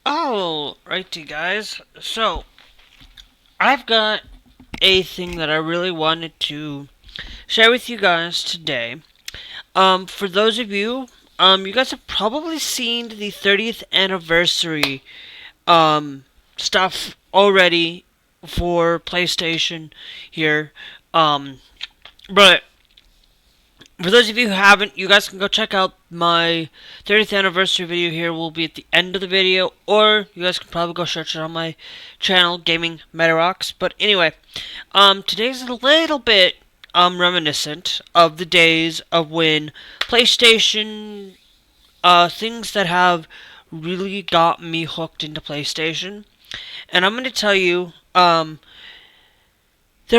Alrighty, guys. So, I've got a thing that I really wanted to share with you guys today. For those of you, you guys have probably seen the 30th anniversary, stuff already for PlayStation here. But for those of you who haven't, you guys can go check out my 30th anniversary video here. Will be at the end of the video, or you guys can probably go search it on my channel, Gamingmadirocks. But anyway, today's a little bit reminiscent of the days of when PlayStation, things that have really got me hooked into PlayStation. And I'm going to tell you, there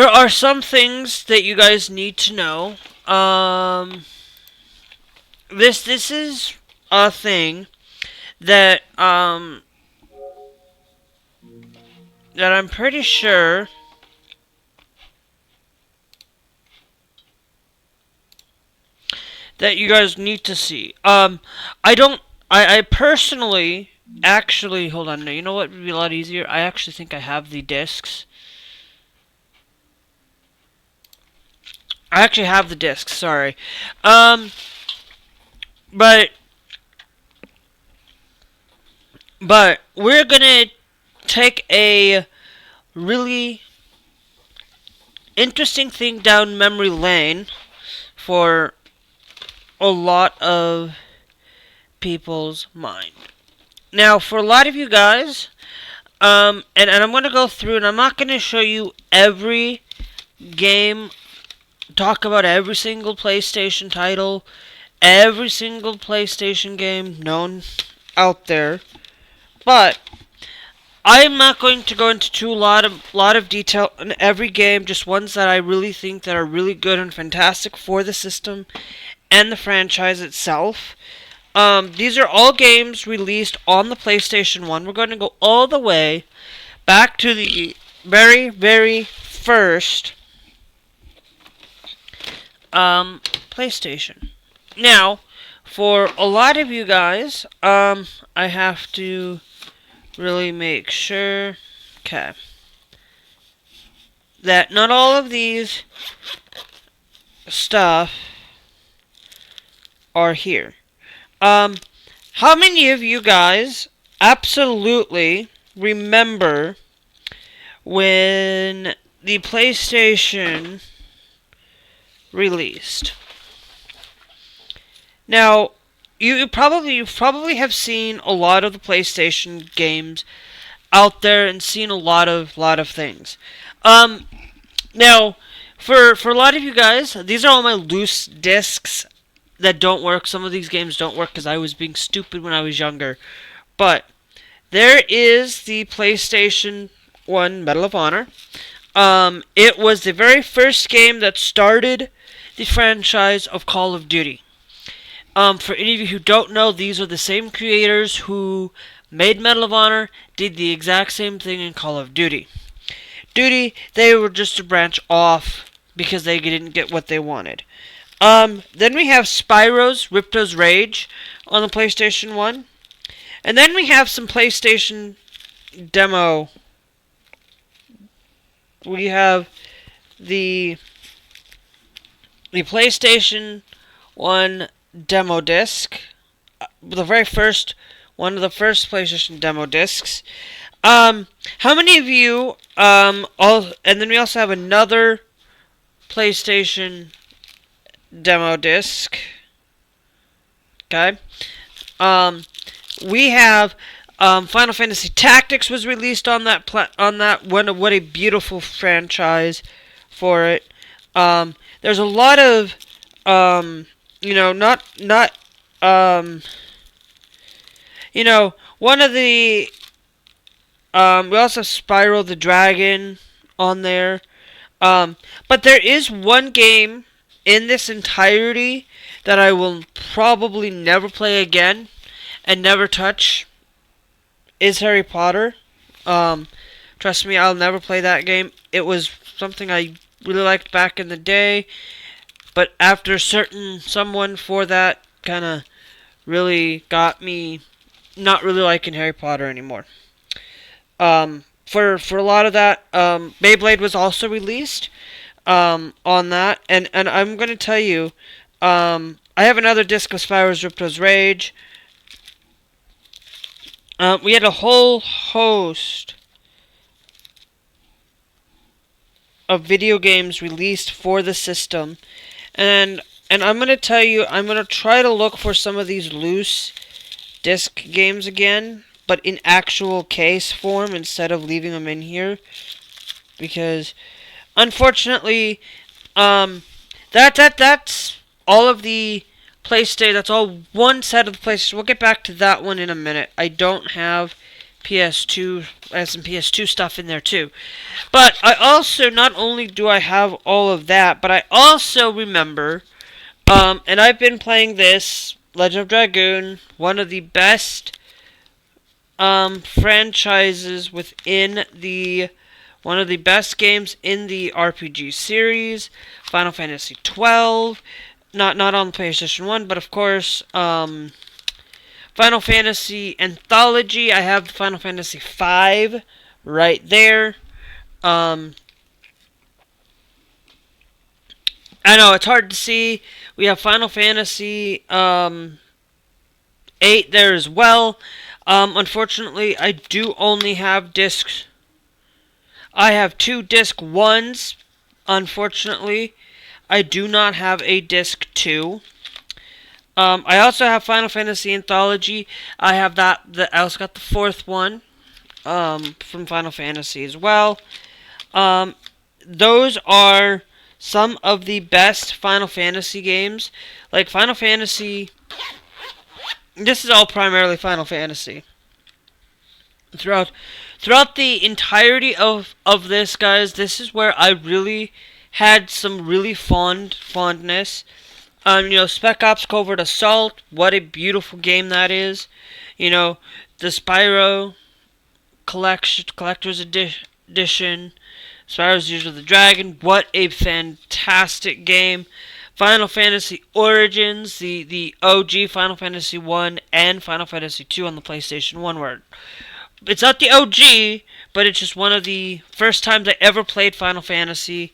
are some things that you guys need to know. This is a thing that that I'm pretty sure that you guys need to see. I personally actually hold on. You know what would be a lot easier? I actually think I have the discs. I actually have the discs, sorry. But we're gonna take a really interesting thing down memory lane for a lot of people's mind. Now, for a lot of you guys, and I'm gonna go through, and I'm not gonna show you every game, talk about every single PlayStation title, every single PlayStation game known out there, but I'm not going to go into lot of detail on every game, just ones that I really think that are really good and fantastic for the system and the franchise itself. These are all games released on the PlayStation 1. We're going to go all the way back to the very, very first PlayStation. Now, for a lot of you guys, I have to really make sure, okay, that not all of these stuff are here. How many of you guys absolutely remember when the PlayStation released? Now, you probably have seen a lot of the PlayStation games out there and seen a lot of things. Now, for a lot of you guys, these are all my loose discs that don't work. Some of these games don't work because I was being stupid when I was younger. But there is the PlayStation 1 Medal of Honor. It was the very first game that started the franchise of Call of Duty. For any of you who don't know, these are the same creators who made Medal of Honor, did the exact same thing in Call of Duty. They were just a branch off because they didn't get what they wanted. Then we have Spyro's Ripto's Rage on the PlayStation 1. And then we have some PlayStation demo. We have the PlayStation 1 demo disc, the very first one of the first PlayStation demo discs. How many of you and then we also have another PlayStation demo disc. Okay. We have Final Fantasy Tactics was released on that what a beautiful franchise for it. There's a lot of one of the we also have Spyro the Dragon on there. But there is one game in this entirety that I will probably never play again and never touch, is Harry Potter. Trust me, I'll never play that game. It was something I really liked back in the day, but after someone for that kind of really got me not really liking Harry Potter anymore. For a lot of that, Beyblade was also released on that, and I'm gonna tell you, I have another disc of Spyro's Ripto's Rage. We had a whole host of video games released for the system, and I'm gonna tell you, I'm gonna try to look for some of these loose disc games again, but in actual case form instead of leaving them in here, because unfortunately, that's all of the PlayStation. That's all one set of the PlayStation. We'll get back to that one in a minute. I don't have PS2. I have some PS2 stuff in there too. But I also, not only do I have all of that, but I also remember, and I've been playing this Legend of Dragoon, one of the best franchises within the, one of the best games in the RPG series, Final Fantasy 12. Not on the PlayStation 1, but of course, Final Fantasy Anthology. I have the Final Fantasy 5 right there. I know it's hard to see. We have Final Fantasy 8 there as well. Unfortunately, I do only have discs. I have 2 disc 1s. Unfortunately, I do not have a disc 2. I also have Final Fantasy Anthology. I have that. I also got the 4th one from Final Fantasy as well. Those are some of the best Final Fantasy games. Like Final Fantasy. This is all primarily Final Fantasy. Throughout the entirety of this, guys, this is where I really had some really fondness. Spec Ops Covert Assault, what a beautiful game that is. The Spyro Collector's Edition, Spyro's Years of the Dragon, what a fantastic game. Final Fantasy Origins, the OG Final Fantasy 1 and Final Fantasy 2 on the PlayStation 1, where it's not the OG, but it's just one of the first times I ever played Final Fantasy.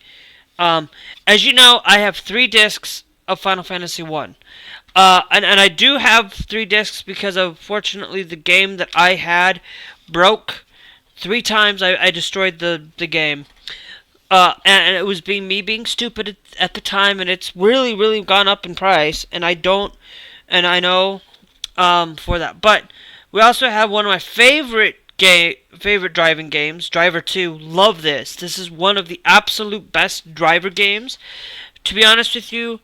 As you know, I have 3 discs of Final Fantasy 1. And I do have 3 discs because, unfortunately, the game that I had broke 3 times. I destroyed the game. And it was me being stupid at the time, and it's really, really gone up in price, and I know for that. But we also have one of my favorite driving games, Driver 2. Love this. This is one of the absolute best driver games. To be honest with you,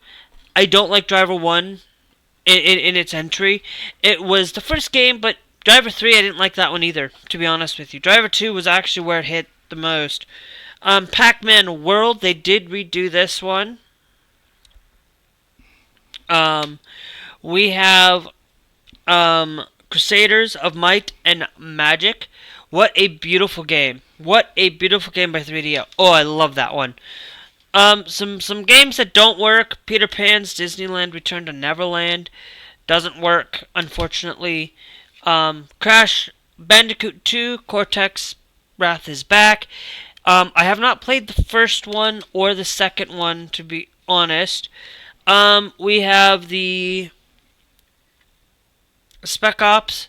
I don't like Driver 1 in its entry. It was the first game, but Driver 3, I didn't like that one either, to be honest with you. Driver 2 was actually where it hit the most. Pac-Man World, they did redo this one. We have Crusaders of Might and Magic. What a beautiful game. What a beautiful game by 3DO. Oh, I love that one. Some games that don't work. Peter Pan's Disneyland Return to Neverland doesn't work, unfortunately. Crash Bandicoot 2, Cortex Wrath is Back. I have not played the first one or the second one, to be honest. We have the Spec Ops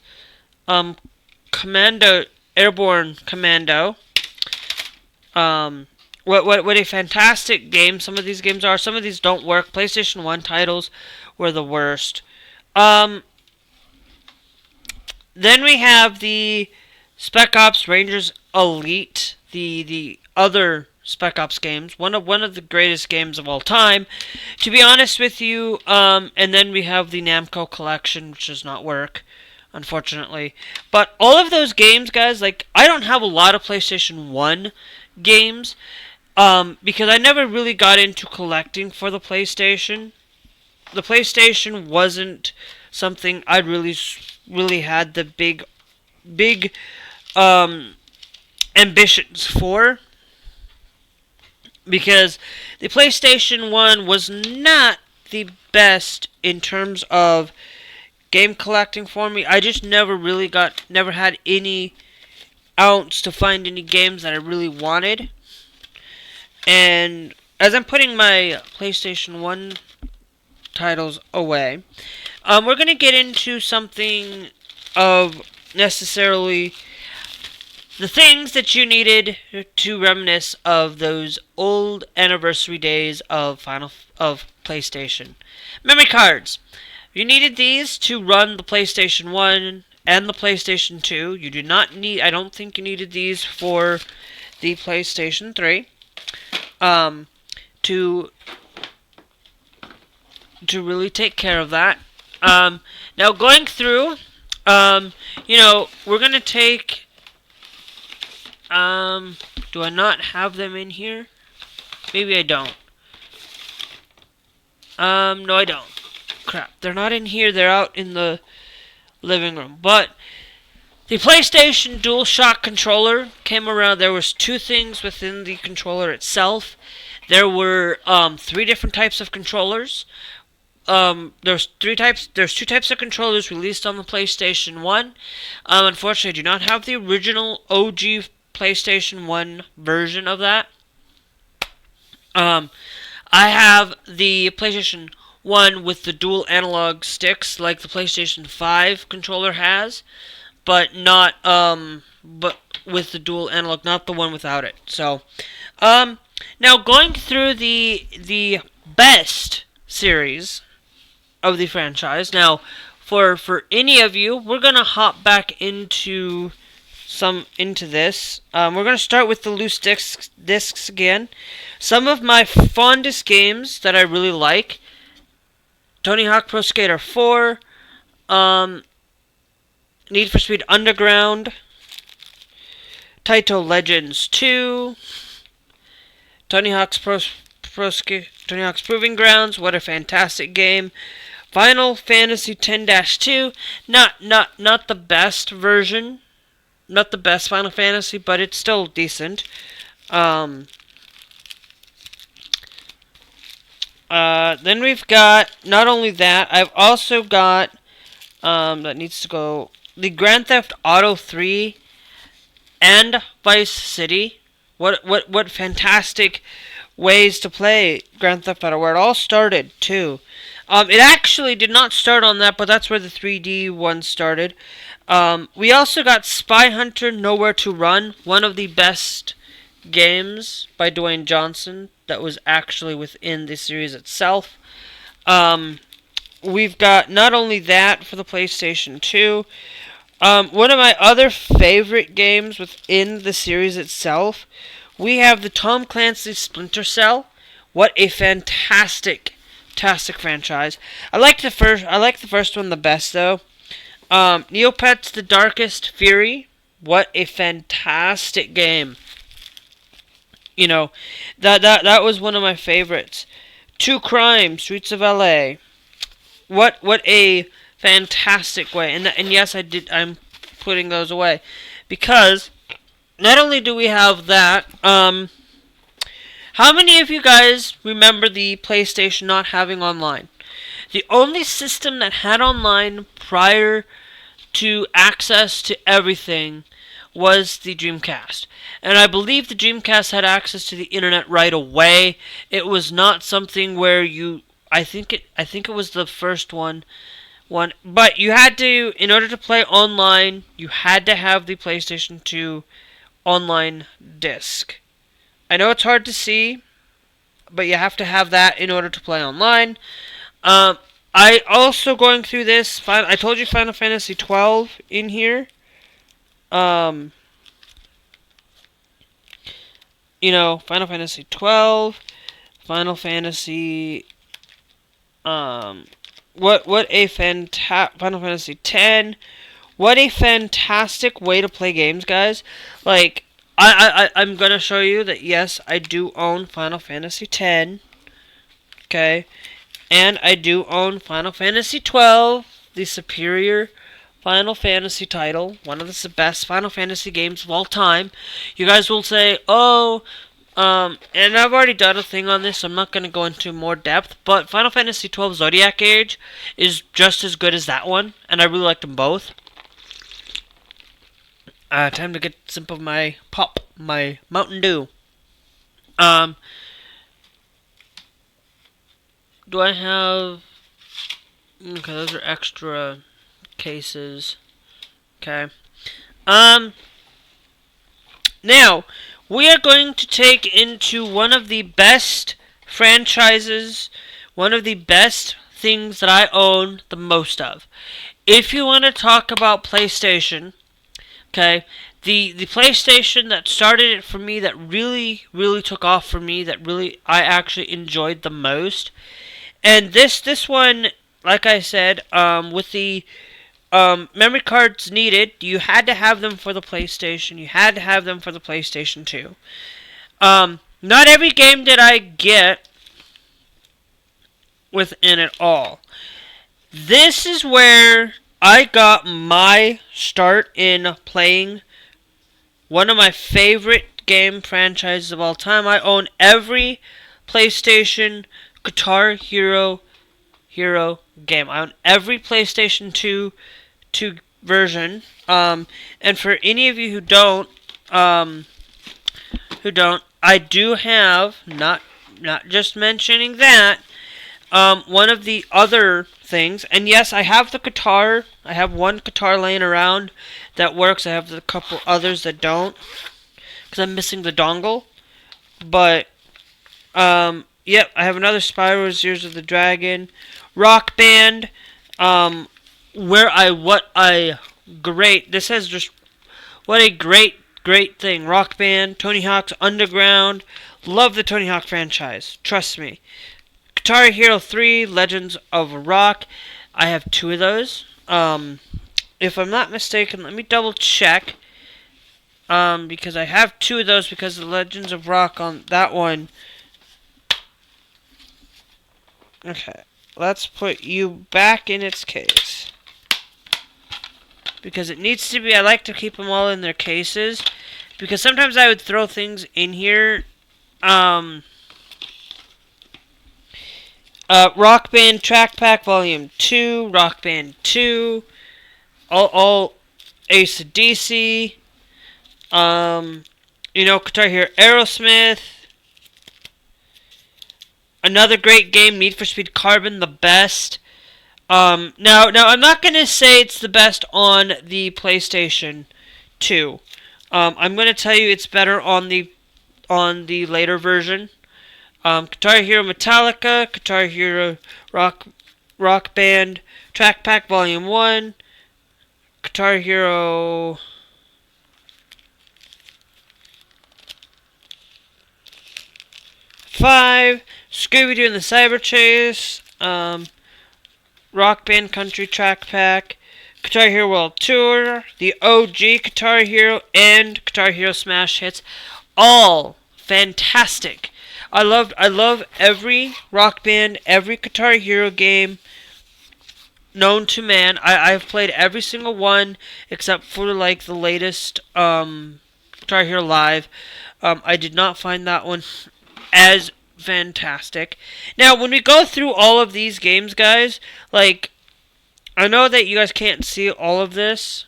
Commando, Airborne Commando. What a fantastic game some of these games are. Some of these don't work. PlayStation 1 titles were the worst. Then we have the Spec Ops Rangers Elite, the other Spec Ops games, one of the greatest games of all time, to be honest with you. And then we have the Namco Collection, which does not work, unfortunately. But all of those games, guys, like, I don't have a lot of PlayStation 1 games, because I never really got into collecting for the PlayStation. The PlayStation wasn't something I really had the big ambitions for, because the PlayStation 1 was not the best in terms of game collecting for me. I just never had any ounce to find any games that I really wanted. And as I'm putting my PlayStation 1 titles away, we're going to get into something of necessarily the things that you needed to reminisce of those old anniversary days of PlayStation. Memory cards. You needed these to run the PlayStation 1 and the PlayStation 2. You do not need, I don't think you needed these for the PlayStation 3. To really take care of that. Now going through, we're going to take, do I not have them in here? Maybe I don't. No I don't. Crap, they're not in here, they're out in the living room. But the PlayStation DualShock controller came around. There was two things within the controller itself. There were 3 different types of controllers. There's two types of controllers released on the PlayStation 1. Unfortunately, I do not have the original OG PlayStation 1 version of that. I have the PlayStation 1 with the dual analog sticks like the PlayStation 5 controller has, but not but with the dual analog, not the one without it. So, now going through the best series of the franchise. Now, for any of you, we're gonna hop back into this. We're gonna start with the loose discs again. Some of my fondest games that I really like: Tony Hawk Pro Skater 4, Need for Speed Underground, Taito Legends 2, Tony Hawk's Proving Grounds. What a fantastic game! Final Fantasy X-2, not the best version, not the best Final Fantasy, but it's still decent. Then we've got, not only that, I've also got, that needs to go, the Grand Theft Auto 3 and Vice City. What fantastic ways to play Grand Theft Auto, where it all started, too. It actually did not start on that, but that's where the 3D one started. We also got Spy Hunter Nowhere to Run, one of the best games by Dwayne Johnson that was actually within the series itself. We've got not only that for the PlayStation 2. One of my other favorite games within the series itself, we have the Tom Clancy's Splinter Cell. What a fantastic franchise. I like the first one the best though. Neopets: The Darkest Fury. What a fantastic game. You know, that was one of my favorites. True Crime: Streets of LA. What a fantastic way. And yes, I'm putting those away because not only do we have that, how many of you guys remember the PlayStation not having online? The only system that had online prior to access to everything was the Dreamcast. And I believe the Dreamcast had access to the internet right away. It was not something where I think it was the first one, but you had to, in order to play online, you had to have the PlayStation 2 online disc. I know it's hard to see, but you have to have that in order to play online. I also, going through this, I told you Final Fantasy 12 in here. Final Fantasy 12, Final Fantasy, Final Fantasy 10. What a fantastic way to play games, guys. Like, I'm gonna show you that, yes, I do own Final Fantasy X. Okay? And I do own Final Fantasy 12, the superior Final Fantasy title. One of the best Final Fantasy games of all time. You guys will say, oh, And I've already done a thing on this, so I'm not going to go into more depth, but Final Fantasy XII Zodiac Age is just as good as that one, and I really like them both. Time to get some of my pop, my Mountain Dew. Do I have... Okay, those are extra cases. Okay. Now, we are going to take into one of the best franchises, one of the best things that I own the most of. If you want to talk about PlayStation, okay, the PlayStation that started it for me, that really, really took off for me, that really I actually enjoyed the most. And this one, like I said, with the memory cards needed, you had to have them for the PlayStation. You had to have them for the PlayStation 2. Not every game did I get within it all. This is where I got my start in playing one of my favorite game franchises of all time. I own every PlayStation Guitar Hero game. I own every PlayStation 2 version. And for any of you who don't, I do have, not just mentioning that, one of the other things, and yes, I have the guitar. I have one guitar laying around that works. I have a couple others that don't, because I'm missing the dongle. But, yep, I have another Spyro's Years of the Dragon. Rock Band, this has just, what a great thing. Rock Band, Tony Hawk's Underground, love the Tony Hawk franchise, trust me. Guitar Hero 3, Legends of WARHAWK, I have 2 of those. If I'm not mistaken, let me double check, because I have 2 of those, because the Legends of WARHAWK on that one. Okay, let's put you back in its case, because it needs to be. I like to keep them all in their cases, because sometimes I would throw things in here. Rock Band Track Pack Volume 2, Rock Band 2, all AC/DC, Guitar Hero Aerosmith, another great game, Need for Speed Carbon, the best. Now I'm not gonna say it's the best on the PlayStation 2. I'm gonna tell you it's better on the later version. Guitar Hero Metallica, Guitar Hero Rock Band, Track Pack Volume 1, Guitar Hero... Five, Scooby-Doo and the Cyber Chase, Rock Band Country Track Pack, Guitar Hero World Tour, the OG Guitar Hero, and Guitar Hero Smash Hits. All fantastic. I love every Rock Band, every Guitar Hero game known to man. I've played every single one except for like the latest Guitar Hero Live. I did not find that one as fantastic. Now, when we go through all of these games, guys, like, I know that you guys can't see all of this,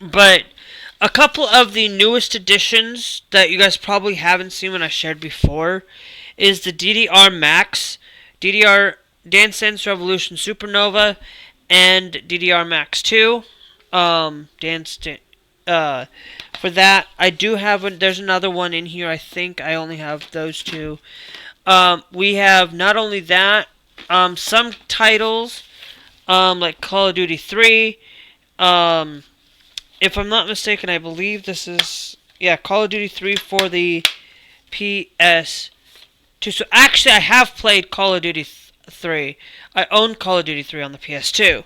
but a couple of the newest additions that you guys probably haven't seen when I shared before is the DDR Max, DDR Dance Dance Revolution Supernova, and DDR Max 2. For that, I do have there's another one in here. I think I only have those 2. We have not only that, some titles, like Call of Duty 3, if I'm not mistaken, I believe this is, Call of Duty 3 for the PS2. So actually, I have played Call of Duty 3. I own Call of Duty 3 on the PS2.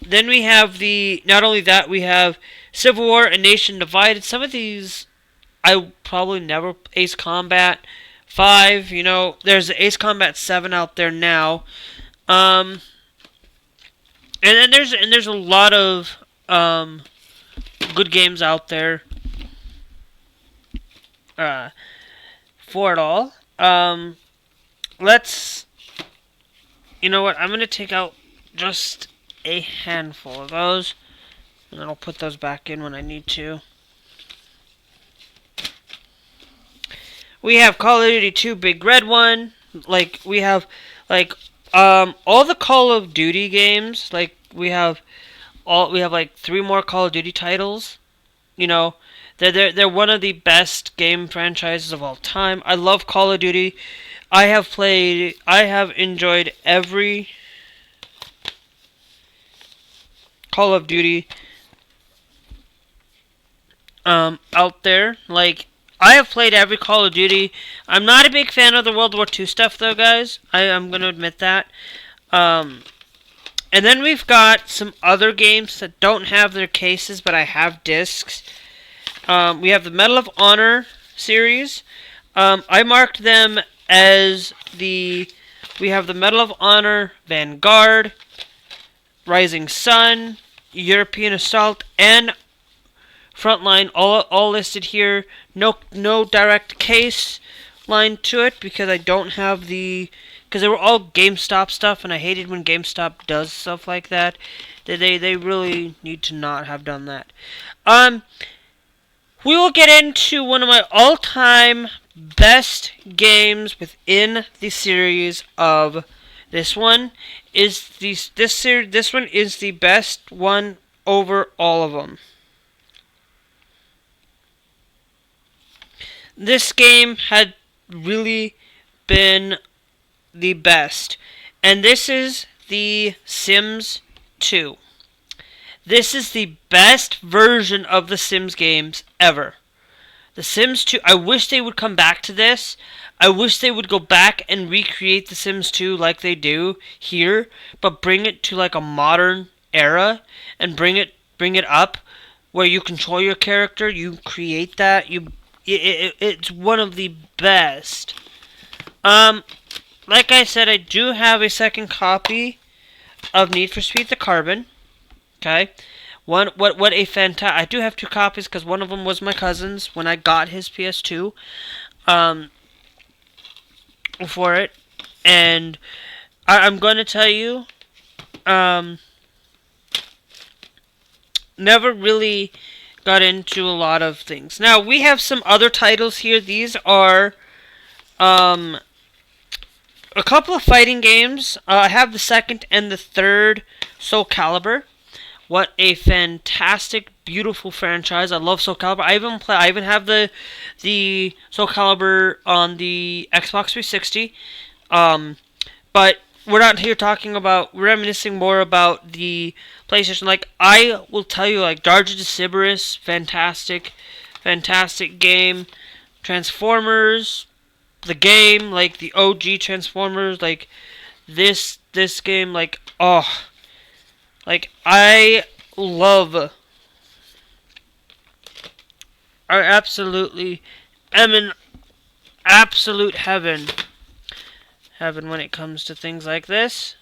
Then we have not only that, we have Civil War, A Nation Divided. Some of these, I probably never, Ace Combat 5, there's Ace Combat 7 out there now. And then there's a lot of good games out there. for it all. Let's. You know what? I'm gonna take out just a handful of those, and then I'll put those back in when I need to. We have Call of Duty 2 Big Red One. Like, we have, like, all the Call of Duty games. Like, we have like 3 more Call of Duty titles. You know, they're one of the best game franchises of all time. I love Call of Duty. I have enjoyed every Call of Duty out there. Like, I have played every Call of Duty. I'm not a big fan of the World War II stuff, though, guys. I'm going to admit that. And then we've got some other games that don't have their cases, but I have discs. We have the Medal of Honor series. I marked them as we have the Medal of Honor Vanguard, Rising Sun, European Assault, and Frontline, all listed here. No direct case line to it because I don't have because they were all GameStop stuff, and I hated when GameStop does stuff like that. They really need to not have done that. We will get into one of my all-time best games within the series of this one. This one is the best one over all of them. This game had really been the best. And this is the Sims 2. This is the best version of the Sims games ever. The Sims 2, I wish they would come back to this. I wish they would go back and recreate the Sims 2 like they do here, but bring it to like a modern era and bring it up where you control your character, you create that, it's one of the best. Like I said, I do have a second copy of Need for Speed the Carbon. Okay, what a fantastic! I do have 2 copies because one of them was my cousin's when I got his PS2. For it, and I'm going to tell you, never really got into a lot of things. Now, we have some other titles here. These are a couple of fighting games. I have the second and the third Soul Calibur. What a fantastic, beautiful franchise. I love Soul Calibur. I even have the Soul Calibur on the Xbox 360. But we're not here talking about, we're reminiscing more about the PlayStation. Like, I will tell you, like, Darja de Siberis, fantastic game. Transformers, the game, like, the OG Transformers, like, this game, like, oh, like, I absolutely am in absolute heaven when it comes to things like this.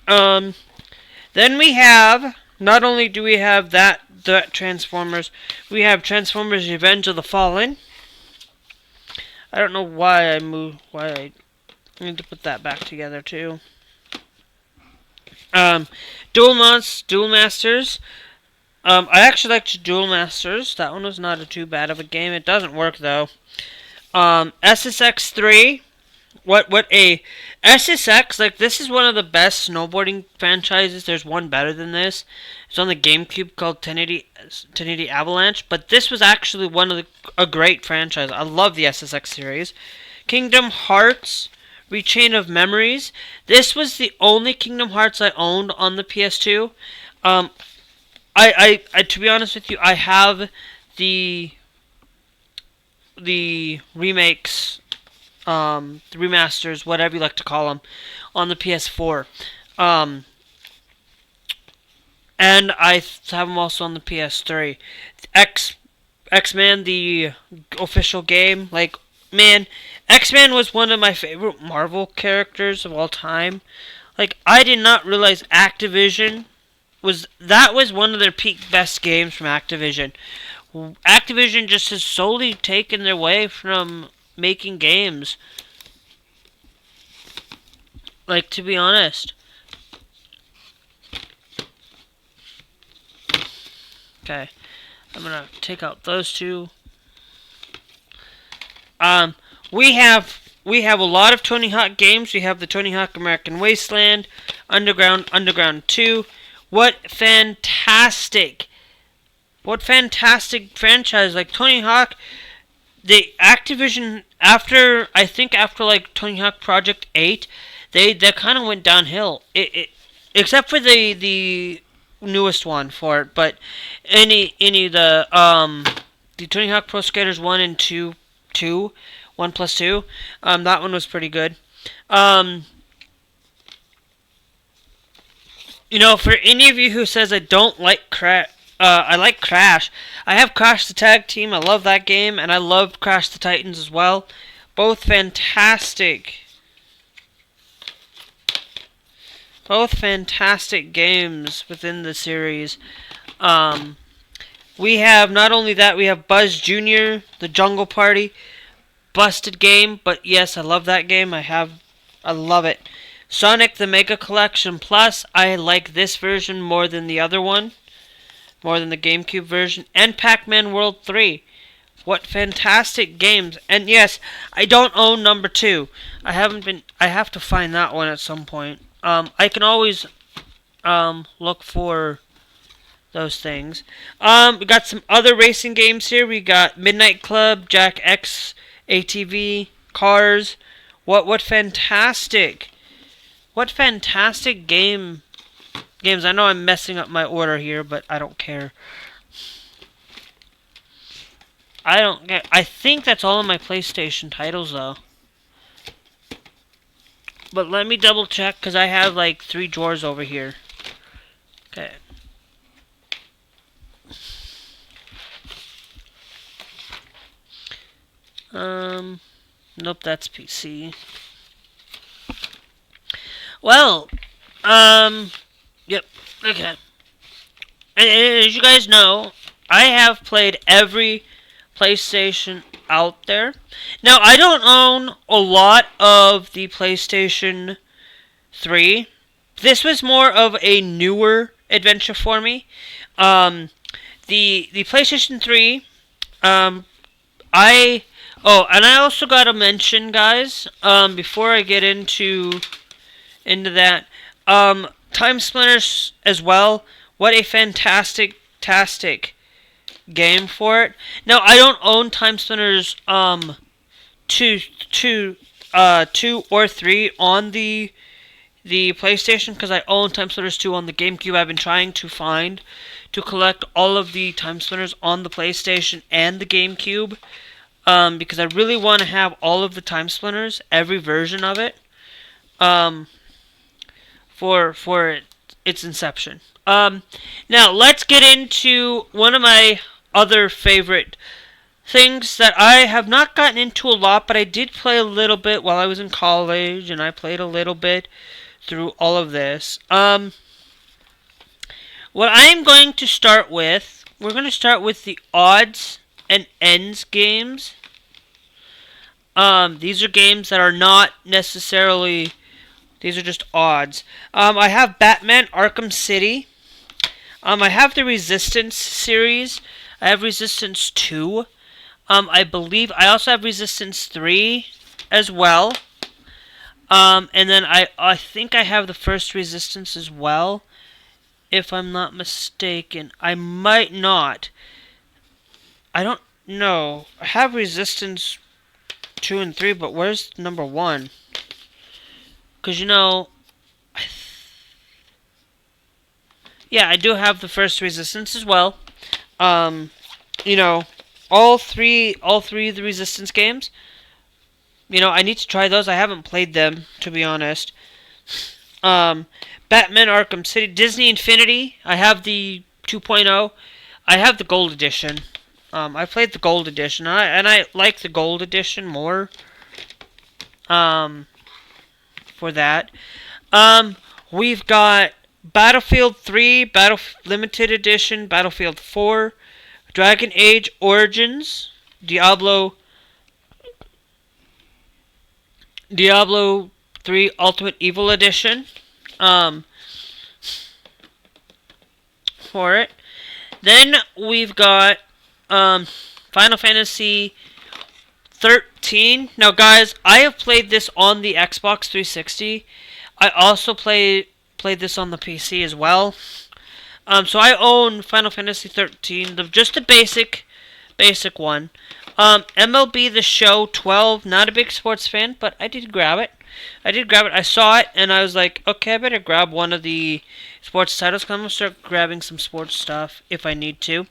Then we have, not only do we have that Transformers, we have Transformers Revenge of the Fallen. I don't know why I need to put that back together too. Duel Masters. I actually liked Duel Masters. That one was not too bad of a game. It doesn't work though. SSX 3. What a SSX, like, this is one of the best snowboarding franchises. There's one better than this. It's on the GameCube called 1080 Avalanche, but this was actually a great franchise. I love the SSX series. Kingdom Hearts Rechain of Memories. This was the only Kingdom Hearts I owned on the PS2. I to be honest with you, I have the remakes, the remasters, whatever you like to call them, on the PS4. And I have them also on the PS3. X-Men, the official game, like, man, X-Men was one of my favorite Marvel characters of all time. Like, I did not realize Activision was one of their peak best games from Activision. Activision just has solely taken their way from making games. Like, to be honest. Okay. I'm gonna take out those two. We have a lot of Tony Hawk games. We have the Tony Hawk American Wasteland, Underground 2. What fantastic franchise, like Tony Hawk. The Activision, after like Tony Hawk Project 8, they kind of went downhill. Except for the newest one for it, but any the Tony Hawk Pro Skaters 1 and 2 1 plus 2, that one was pretty good. You know, for any of you who says I don't like I like Crash. I have Crash the Tag Team. I love that game, and I love Crash the Titans as well. Both fantastic. Both fantastic games within the series. We have, not only that, we have Buzz Jr., The Jungle Party. Busted game, but yes, I love that game. I love it. Sonic the Mega Collection Plus. I like this version more than the other one. More than the GameCube version. And Pac-Man World 3. What fantastic games. And yes, I don't own number 2. I have to find that one at some point. I can always look for those things. We got some other racing games here. We got Midnight Club, Jack X ATV, Cars. What fantastic games. I know I'm messing up my order here, but I don't care. I think that's all of my PlayStation titles, though. But let me double check, because I have like 3 drawers over here. Okay. Nope, that's PC. Well, yep, okay. And as you guys know, I have played every PlayStation out there. Now, I don't own a lot of the PlayStation 3. This was more of a newer adventure for me. The PlayStation 3, and I also gotta mention, guys, before I get into that, Time Splitters as well. What a fantastic game for it. Now, I don't own Time Splitters 2 or 3 on the PlayStation, because I own Time Splitters 2 on the GameCube. I've been trying to collect all of the Time Splitters on the PlayStation and the GameCube, because I really want to have all of the Time Splitters, every version of it, for its inception. Now, let's get into one of my other favorite things that I have not gotten into a lot, but I did play a little bit while I was in college, and I played a little bit through all of this. What I am going to start with, we're going to start with the odds and ends games. These are games that are not necessarily, these are just odds. I have Batman Arkham City. I have the Resistance series. I have Resistance 2. I believe I also have Resistance 3 as well. And then I think I have the first Resistance as well, if I'm not mistaken. I might not. I don't know. I have Resistance 2 and 3, but where's number 1? Because, you know, yeah, I do have the first Resistance as well. You know, all three of the Resistance games. You know, I need to try those. I haven't played them, to be honest. Batman Arkham City, Disney Infinity. I have the 2.0. I have the Gold Edition. I played the Gold Edition, and I like the Gold Edition more. For that, we've got Battlefield 3, Limited Edition, Battlefield 4, Dragon Age Origins, Diablo 3 Ultimate Evil Edition, for it. Then we've got Final Fantasy 13. Now, guys, I have played this on the Xbox 360. I also played this on the PC as well. So I own Final Fantasy 13, just the basic one. MLB The Show 12. Not a big sports fan, but I did grab it. I saw it, and I was like, okay, I better grab one of the sports titles, because I'm going to start grabbing some sports stuff if I need to.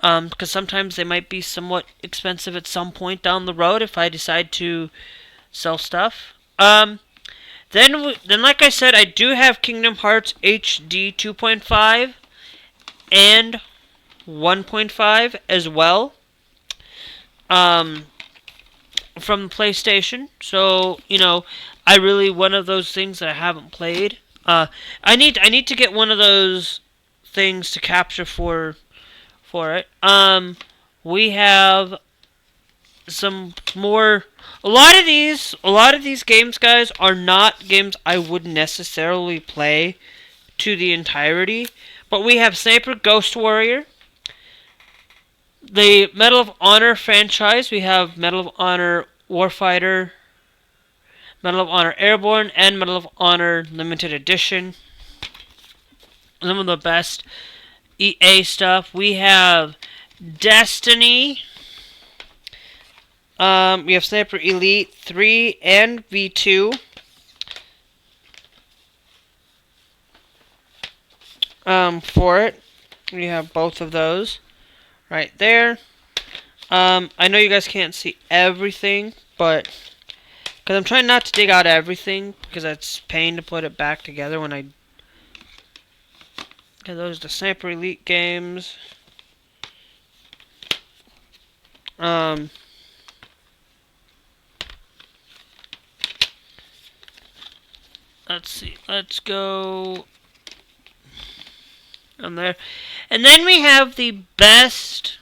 Because sometimes they might be somewhat expensive at some point down the road if I decide to sell stuff. Then, like I said, I do have Kingdom Hearts HD 2.5 and 1.5 as well. From PlayStation. So, I really, one of those things that I haven't played. I need to get one of those things to capture for it. We have some more. A lot of these games, guys, are not games I would necessarily play to the entirety. But we have Sniper Ghost Warrior, the Medal of Honor franchise. We have Medal of Honor Warfighter, Medal of Honor Airborne, and Medal of Honor Limited Edition. Some of the best EA stuff. We have Destiny. We have Sniper Elite 3 and V2. For it. We have both of those right there. I know you guys can't see everything, but because I'm trying not to dig out everything, because it's pain to put it back together when I. Okay, those are the Sniper Elite games. Let's see. Let's go. On there. And then we have the best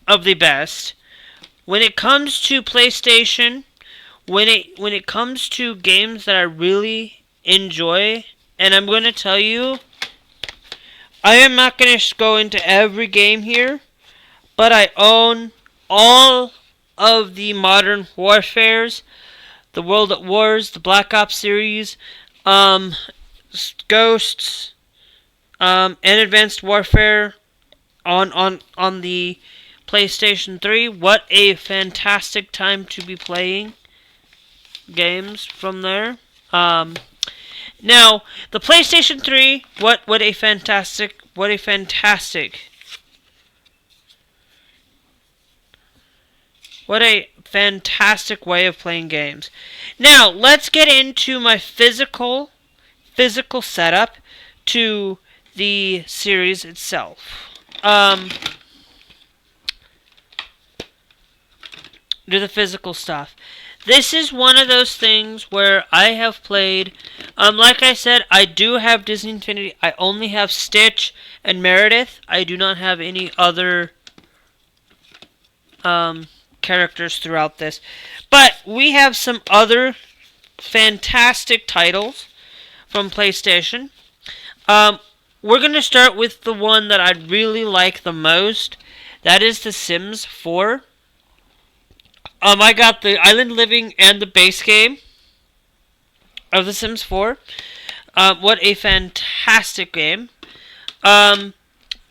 of the best when it comes to PlayStation, when it comes to games that I really enjoy. And I'm going to tell you, I am not going to go into every game here, but I own all of the Modern Warfares, the World at Wars, the Black Ops series, Ghosts, and Advanced Warfare on the PlayStation 3. What a fantastic time to be playing games from there. Now, the PlayStation 3, what a fantastic way of playing games. Now, let's get into my physical setup to the series itself. Do the physical stuff. This is one of those things where I have played, like I said, I do have Disney Infinity. I only have Stitch and Meredith. I do not have any other characters throughout this. But we have some other fantastic titles from PlayStation. We're going to start with the one that I really like the most. That is The Sims 4. I got the Island Living and the base game of The Sims 4. What a fantastic game. Then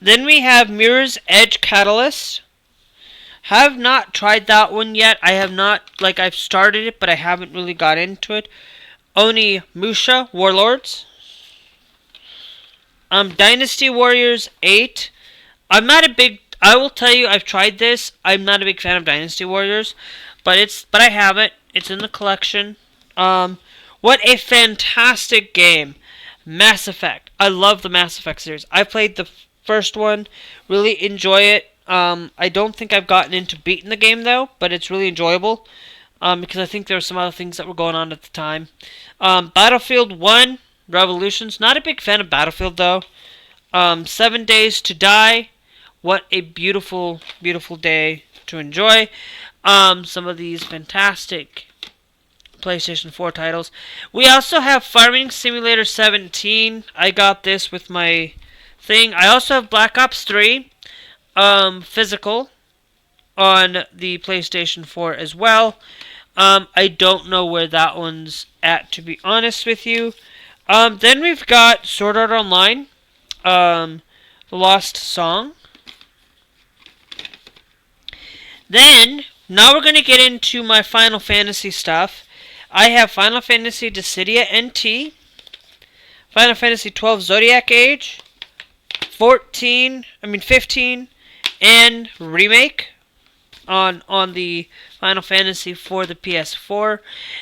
we have Mirror's Edge Catalyst. Have not tried that one yet. I have not, I've started it, but I haven't really got into it. Oni Musha Warlords. Dynasty Warriors 8. I will tell you, I've tried this. I'm not a big fan of Dynasty Warriors, but I have it. It's in the collection. What a fantastic game. Mass Effect. I love the Mass Effect series. I played the first one. Really enjoy it. I don't think I've gotten into beating the game, though, but it's really enjoyable. Because I think there were some other things that were going on at the time. Battlefield 1 Revolutions. Not a big fan of Battlefield, though. 7 Days to Die. What a beautiful, beautiful day to enjoy some of these fantastic PlayStation 4 titles. We also have Farming Simulator 17. I got this with my thing. I also have Black Ops 3 physical on the PlayStation 4 as well. I don't know where that one's at, to be honest with you. Then we've got Sword Art Online, The Lost Song. Then, now we're going to get into my Final Fantasy stuff. I have Final Fantasy Dissidia NT, Final Fantasy 12 Zodiac Age, 15, and Remake on the Final Fantasy for the PS4.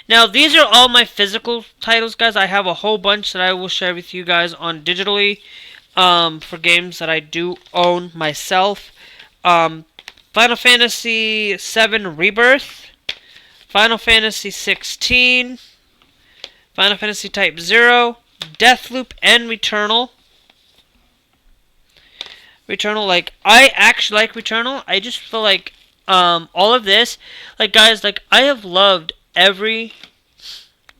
Now, these are all my physical titles, guys. I have a whole bunch that I will share with you guys on digitally for games that I do own myself. Final Fantasy VII Rebirth, Final Fantasy 16, Final Fantasy Type 0, Deathloop, and Returnal. Like, I actually like Returnal. I just feel like all of this, like, guys, like, I have loved every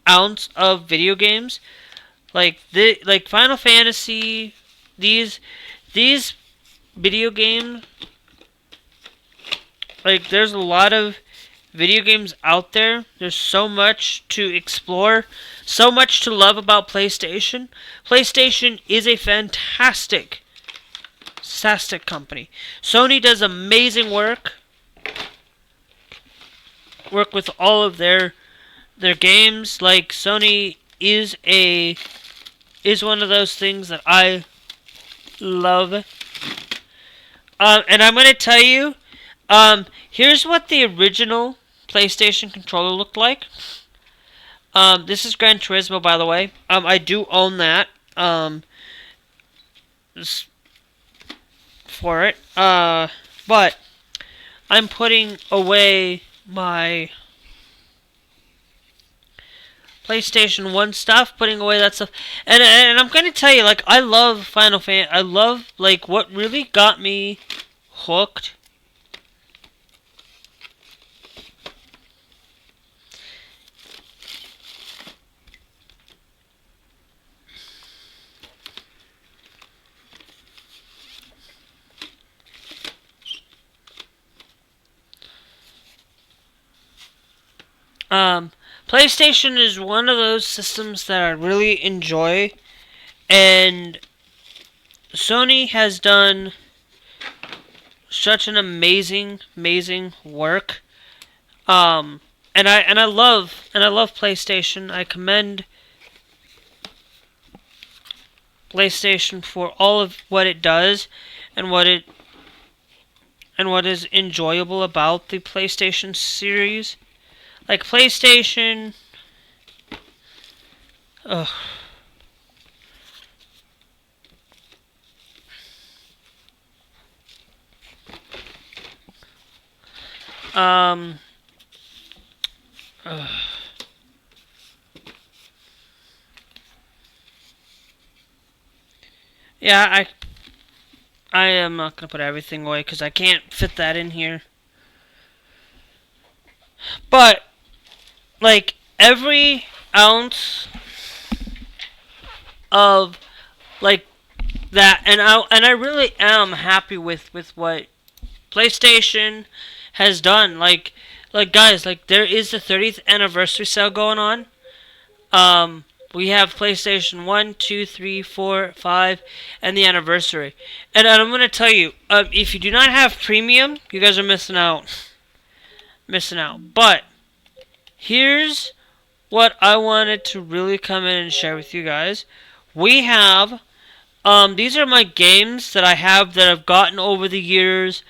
ounce of video games. Like Final Fantasy, these video games. Like, there's a lot of video games out there. There's so much to explore, so much to love about PlayStation. PlayStation is a fantastic company. Sony does amazing work with all of their games. Like, Sony is one of those things that I love. And I'm going to tell you, here's what the original PlayStation controller looked like. This is Gran Turismo, by the way. I do own that. For it. But I'm putting away my PlayStation 1 stuff, putting away that stuff. And I'm going to tell you, like, I love Final Fantasy. I love, like, what really got me hooked PlayStation is one of those systems that I really enjoy, and Sony has done such an amazing work. And I love PlayStation. I commend PlayStation for all of what it does and what is enjoyable about the PlayStation series. Like, PlayStation... Ugh. Yeah, I am not going to put everything away because I can't fit that in here. But, like, every ounce of, like, that, and I really am happy with what PlayStation has done. Like, guys, like, there is the 30th anniversary sale going on. We have PlayStation 1, 2, 3, 4, 5, and the anniversary. And I'm going to tell you, if you do not have premium, you guys are missing out. But here's what I wanted to really come in and share with you guys. We have, these are my games that I have that I've gotten over the years.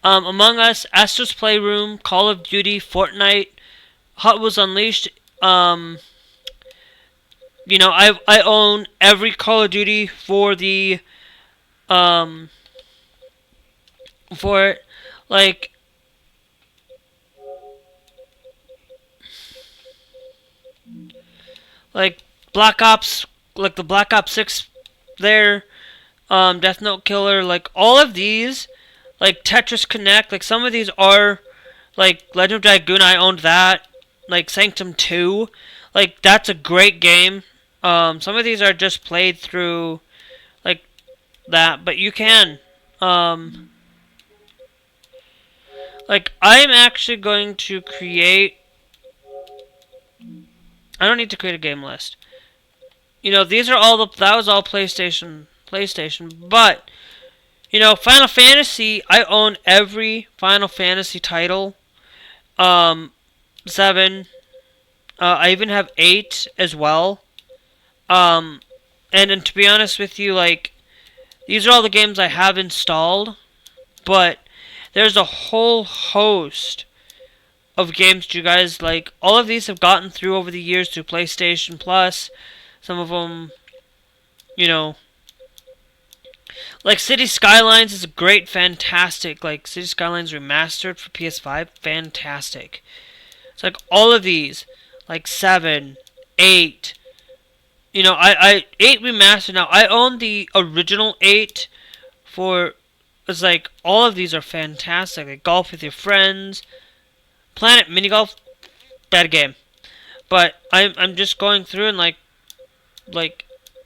Among Us, Astro's Playroom, Call of Duty, Fortnite, Hot Wheels Unleashed. You know, I own every Call of Duty for the, like, Black Ops, like the Black Ops 6 there, Death Note Killer, like all of these, like Tetris Connect, like some of these are like Legend of Dragoon. I owned that. Like Sanctum 2, like that's a great game. Some of these are just played through like that, but you can. Like I'm actually going to create. I don't need to create a game list. You know, these are all the. That was all PlayStation. But you know, Final Fantasy. I own every Final Fantasy title. 7. I even have 8 as well. And to be honest with you, like these are all the games I have installed. But there's a whole host of games you guys like. All of these have gotten through over the years through PlayStation Plus. Some of them, you know, like City Skylines is a great, fantastic. Like City Skylines Remastered for PS5, fantastic. It's like all of these, like 7, 8. You know, I 8 remastered now. I own the original 8 for. It's like all of these are fantastic. Like Golf with Your Friends, Planet Mini Golf, bad game. But I'm just going through and like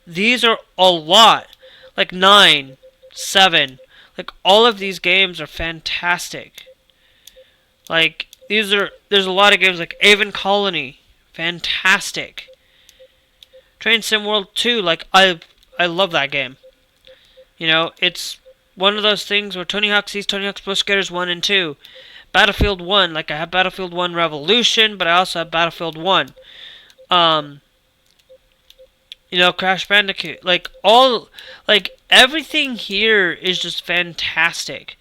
these are a lot. Like 9, 7. Like all of these games are fantastic. Like there's a lot of games like Avon Colony, fantastic. Train Sim World 2, like I love that game. You know, it's one of those things where Tony Hawk sees Tony Hawk's Pro Skaters 1 and 2. Battlefield 1, like I have Battlefield 1 Revolution, but I also have Battlefield 1. You know, Crash Bandicoot, like everything here is just fantastic.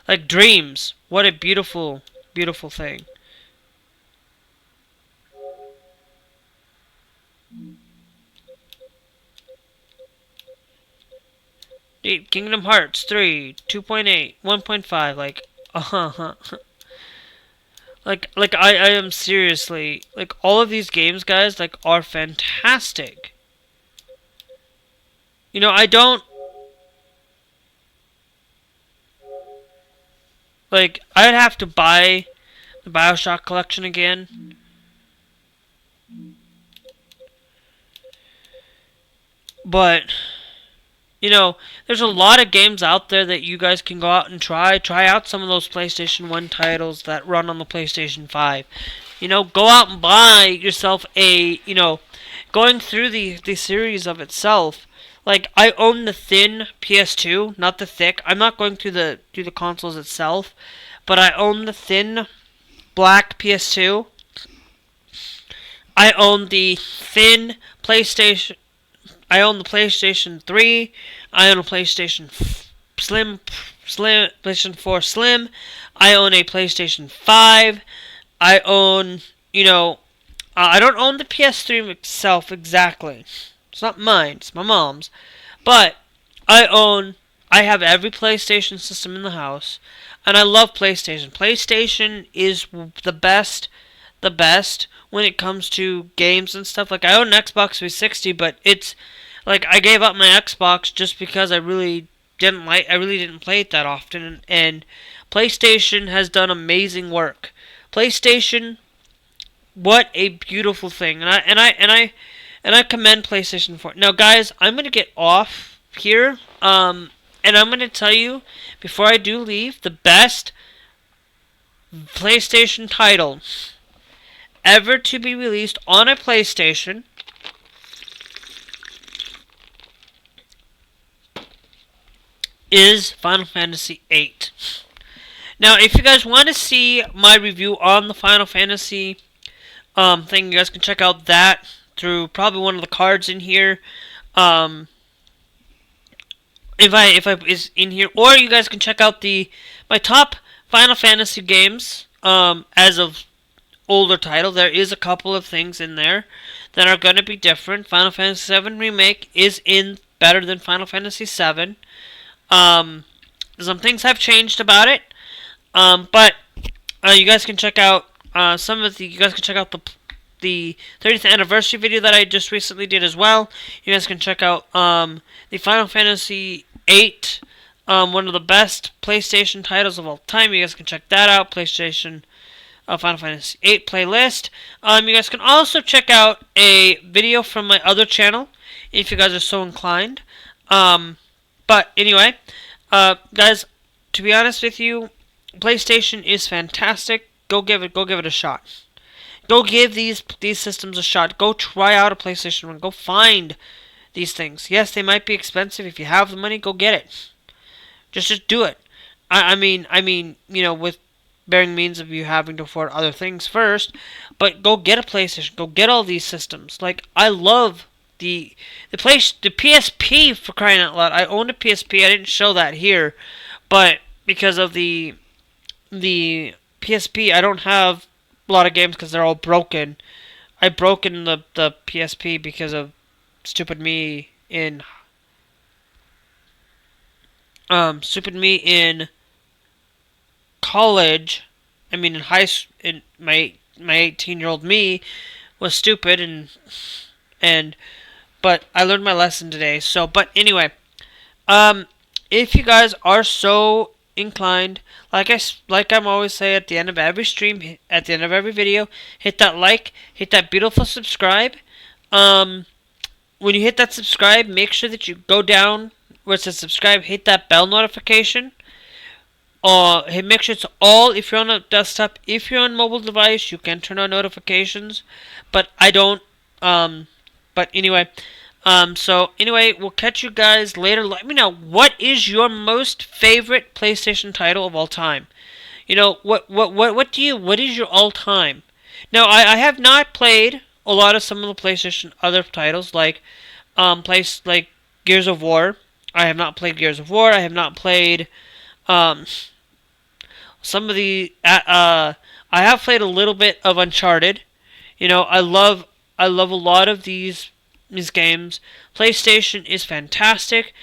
Like Dreams, what a beautiful, beautiful thing. Deep Kingdom Hearts 3, 2.8, 1.5, like like I am seriously, like all of these games, guys, like are fantastic. You know, I don't like I'd have to buy the BioShock collection again. But you know, there's a lot of games out there that you guys can go out and try. Try out some of those PlayStation 1 titles that run on the PlayStation 5. You know, go out and buy yourself a, you know, going through the series of itself. Like, I own the thin PS2, not the thick. I'm not going through the consoles itself, but I own the thin black PS2. I own the thin PlayStation. I own the PlayStation 3. I own a PlayStation PlayStation 4 Slim. I own a PlayStation 5. I own, you know, I don't own the PS3 itself exactly. It's not mine. It's my mom's. But I have every PlayStation system in the house, and I love PlayStation. PlayStation is the best when it comes to games and stuff. Like I own an Xbox 360, but it's like I gave up my Xbox just because I really didn't play it that often, and PlayStation has done amazing work. PlayStation, what a beautiful thing, and I commend PlayStation for it. Now, guys, I'm gonna get off here, and I'm gonna tell you before I do leave the best PlayStation title ever to be released on a PlayStation is Final Fantasy VIII. Now, if you guys want to see my review on the Final Fantasy thing, you guys can check out that through probably one of the cards in here. If I is in here, or you guys can check out my top Final Fantasy games as of older title. There is a couple of things in there that are going to be different. Final Fantasy VII Remake is in better than Final Fantasy VII. Some things have changed about it, but you guys can check out you guys can check out the 30th anniversary video that I just recently did as well. You guys can check out the Final Fantasy 8, one of the best PlayStation titles of all time. You guys can check that out. PlayStation Final Fantasy 8 playlist. You guys can also check out a video from my other channel if you guys are so inclined. But anyway, guys, to be honest with you, PlayStation is fantastic. Go give it a shot. Go give these systems a shot. Go try out a PlayStation 1. Go find these things. Yes, they might be expensive. If you have the money, go get it. Just do it. I mean, you know, with bearing means of you having to afford other things first, but go get a PlayStation. Go get all these systems. Like, I love the PSP, for crying out loud. I owned a PSP. I didn't show that here, but because of the PSP, I don't have a lot of games because they're all broken. I broken the PSP because of stupid me in college. I mean, in my 18-year-old me was stupid, but I learned my lesson today. So, but anyway, if you guys are so inclined, like I'm always say at the end of every stream, at the end of every video, hit that like, hit that beautiful subscribe. When you hit that subscribe, make sure that you go down where it says subscribe, hit that bell notification. Make sure it's all. If you're on a desktop, if you're on a mobile device, you can turn on notifications, but I don't. But anyway, so anyway, we'll catch you guys later. Let me know, what is your most favorite PlayStation title of all time? You know, what is your all time? Now, I have not played a lot of some of the PlayStation other titles, like Gears of War. I have not played Gears of War. I have not played some of the I have played a little bit of Uncharted. You know, I love a lot of these games. PlayStation is fantastic.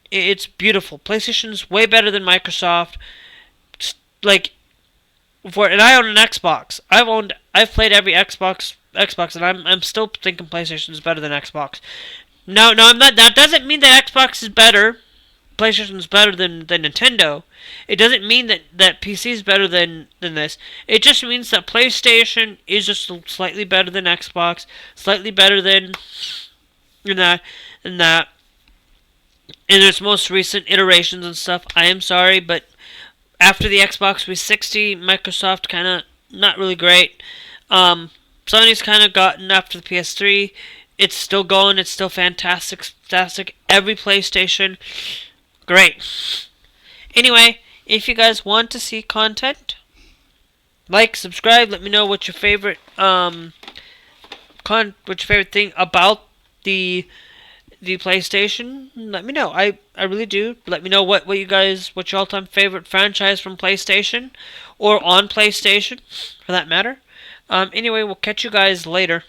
It's beautiful. PlayStation's way better than Microsoft. Like, and I own an Xbox. I've played every Xbox, and I'm still thinking PlayStation is better than Xbox. No, I'm not. That doesn't mean that Xbox is better. PlayStation is better than Nintendo. It doesn't mean that PC is better than this. It just means that PlayStation is just slightly better than Xbox, slightly better than that, in its most recent iterations and stuff. I am sorry, but after the Xbox 360, Microsoft kind of not really great. Sony's kind of gotten after the PS3. It's still going. It's still fantastic. Every PlayStation, great. Anyway, if you guys want to see content, like, subscribe. Let me know what your favorite thing about the PlayStation. Let me know. I really do. Let me know what your all-time favorite franchise from PlayStation or on PlayStation, for that matter. Anyway, we'll catch you guys later.